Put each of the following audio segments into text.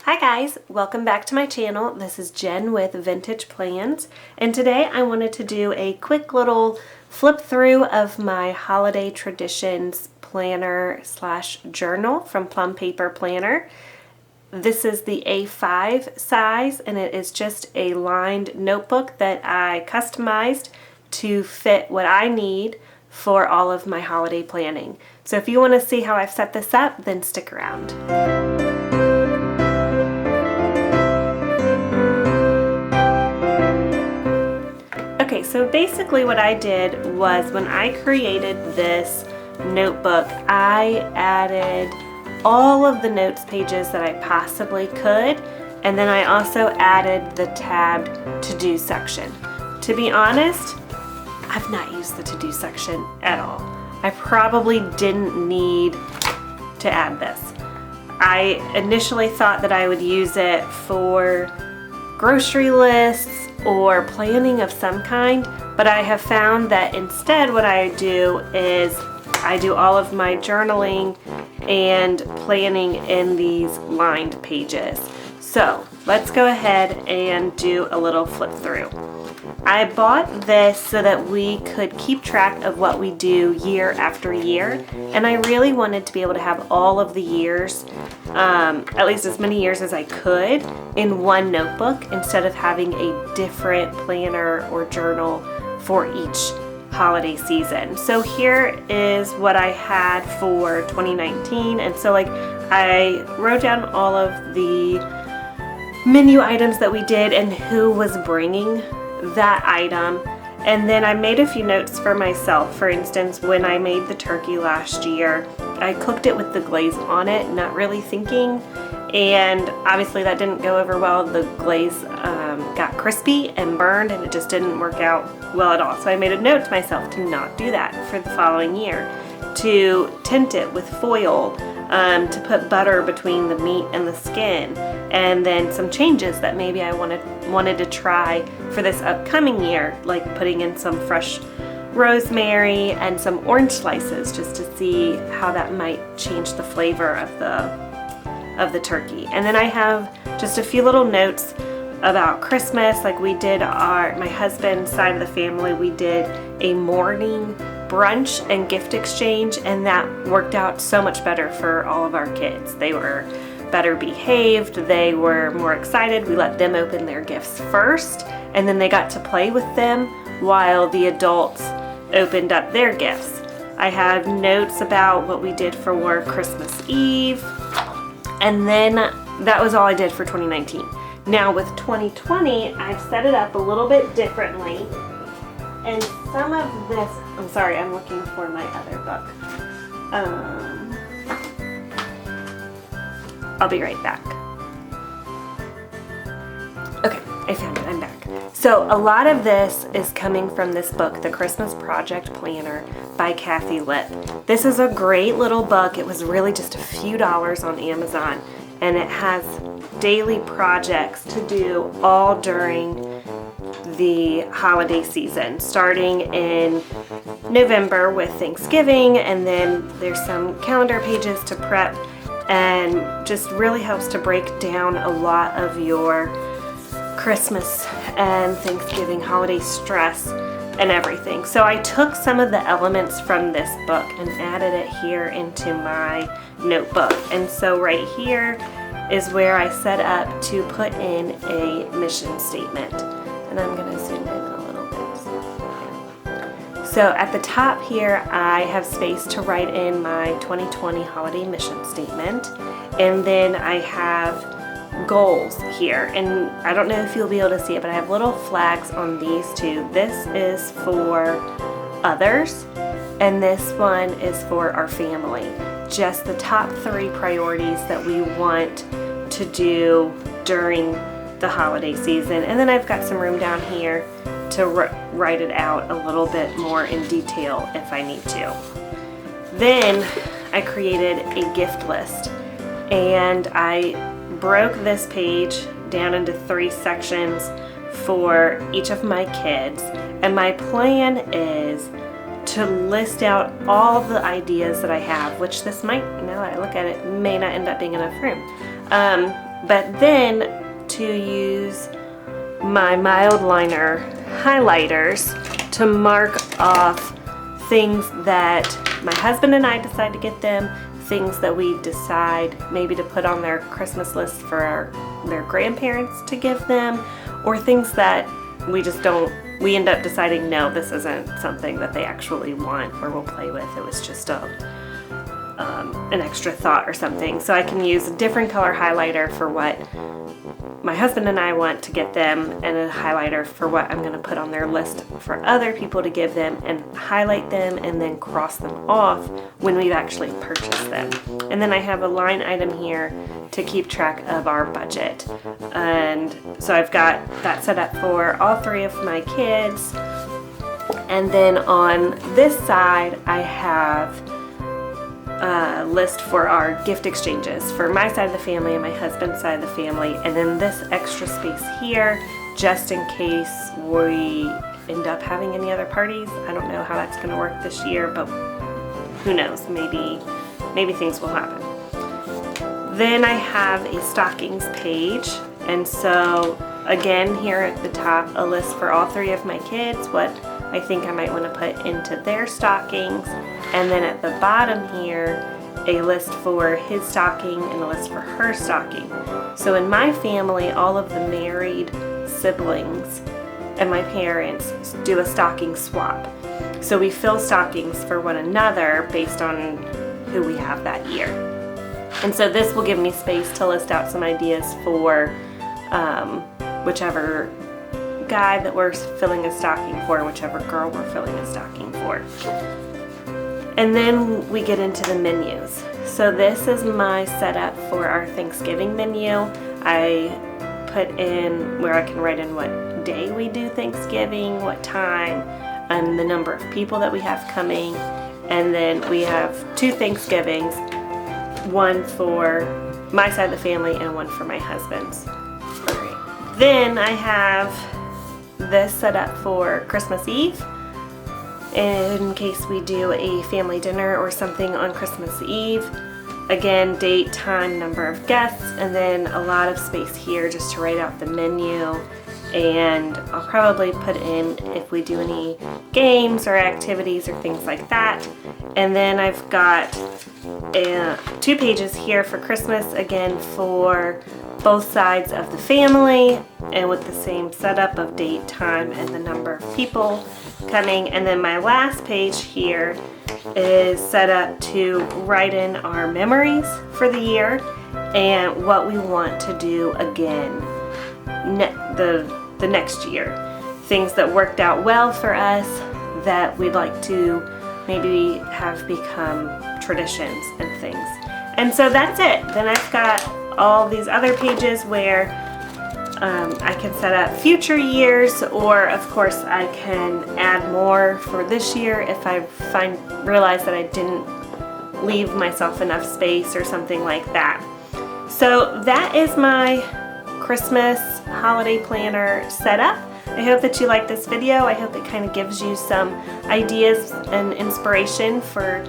Hi guys, welcome back to my channel. This is Jen with Vintage Plans, and today I wanted to do a quick little flip through of my holiday traditions planner slash journal from Plum Paper Planner. This is the A5 size, and it is just a lined notebook that I customized to fit what I need for all of my holiday planning. So if you want to see how I've set this up, then stick around. Okay, so basically what I did was when I created this notebook, I added all of the notes pages that I possibly could, and then I also added the tabbed to-do section. To be honest, I've not used the to-do section at all. I probably didn't need to add this. I initially thought that I would use it for grocery lists or planning of some kind, but I have found that instead what I do is I do all of my journaling and planning in these lined pages. So let's go ahead and do a little flip through. I bought this so that we could keep track of what we do year after year, and I really wanted to be able to have all of the years, at least as many years as I could, in one notebook instead of having a different planner or journal for each holiday season. So here is what I had for 2019, and so I wrote down all of the menu items that we did and who was bringing that item, and then I made a few notes for myself. For instance, when I made the turkey last year, I cooked it with the glaze on it, not really thinking, and obviously that didn't go over well. The glaze got crispy and burned, and it just didn't work out well at all. So I made a note to myself to not do that for the following year, to tint it with foil, to put butter between the meat and the skin, and then some changes that maybe I wanted to try for this upcoming year, like putting in some fresh rosemary and some orange slices just to see how that might change the flavor of the turkey. And then I have just a few little notes about Christmas. Like we did my husband's side of the family, we did a morning brunch and gift exchange, and that worked out so much better for all of our kids. They were better behaved, they were more excited. We let them open their gifts first, and then they got to play with them while the adults opened up their gifts. I have notes about what we did for Christmas Eve, and then that was all I did for 2019. Now with 2020, I've set it up a little bit differently, and some of this, I'm sorry, I'm looking for my other book. I'll be right back. Okay, I found it, I'm back. So a lot of this is coming from this book, The Christmas Project Planner by Kathy Lipp. This is a great little book. It was really just a few dollars on Amazon, and it has daily projects to do all during the holiday season, starting in November with Thanksgiving, and then there's some calendar pages to prep, and just really helps to break down a lot of your Christmas and Thanksgiving holiday stress and everything. So I took some of the elements from this book and added it here into my notebook. And so right here is where I set up to put in a mission statement. And I'm going to zoom in a little bit. So at the top here, I have space to write in my 2020 holiday mission statement. And then I have goals here. And I don't know if you'll be able to see it, but I have little flags on these two. This is for others, and this one is for our family. Just the top 3 priorities that we want to do during the holiday season. And then I've got some room down here to write it out a little bit more in detail if I need to. Then I created a gift list, and I broke this page down into 3 sections for each of my kids. And my plan is to list out all the ideas that I have, which this might, now that I look at it, may not end up being enough room. but then to use my mild liner highlighters to mark off things that my husband and I decide to get them, things that we decide maybe to put on their Christmas list for their grandparents to give them, or things that we end up deciding, no, this isn't something that they actually want or will play with. It was just an extra thought or something. So I can use a different color highlighter for what my husband and I want to get them, and a highlighter for what I'm going to put on their list for other people to give them, and highlight them and then cross them off when we've actually purchased them. And then I have a line item here to keep track of our budget. And so I've got that set up for all three of my kids. And then on this side, I have a list for our gift exchanges for my side of the family and my husband's side of the family, and then this extra space here just in case we end up having any other parties. I don't know how that's going to work this year, but who knows, maybe things will happen. Then I have a stockings page, and so again here at the top, a list for all three of my kids, what I think I might want to put into their stockings. And then at the bottom here, a list for his stocking and a list for her stocking. So in my family, all of the married siblings and my parents do a stocking swap. So we fill stockings for one another based on who we have that year. And so this will give me space to list out some ideas for whichever guy that we're filling a stocking for, whichever girl we're filling a stocking for. And then we get into the menus. So this is my setup for our Thanksgiving menu. I put in where I can write in what day we do Thanksgiving, what time, and the number of people that we have coming. And then we have 2 Thanksgivings, one for my side of the family and one for my husband's. All right. Then I have this set up for Christmas Eve, in case we do a family dinner or something on Christmas Eve. Again, date, time, number of guests, and then a lot of space here just to write out the menu. And I'll probably put in if we do any games or activities or things like that. And then I've got 2 pages here for Christmas, again for both sides of the family, and with the same setup of date, time, and the number of people coming. And then my last page here is set up to write in our memories for the year and what we want to do again the next year. Things that worked out well for us that we'd like to maybe have become traditions and things. And so that's it. Then I've got all these other pages where I can set up future years, or of course I can add more for this year if I realize that I didn't leave myself enough space or something like that. So that is my Christmas holiday planner setup. I hope that you like this video. I hope it kind of gives you some ideas and inspiration for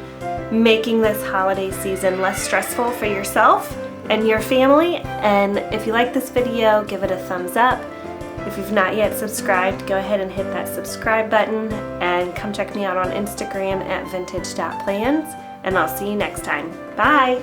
making this holiday season less stressful for yourself and your family. And if you like this video, give it a thumbs up. If you've not yet subscribed, go ahead and hit that subscribe button, and come check me out on Instagram at vintage.plans, and I'll see you next time. Bye!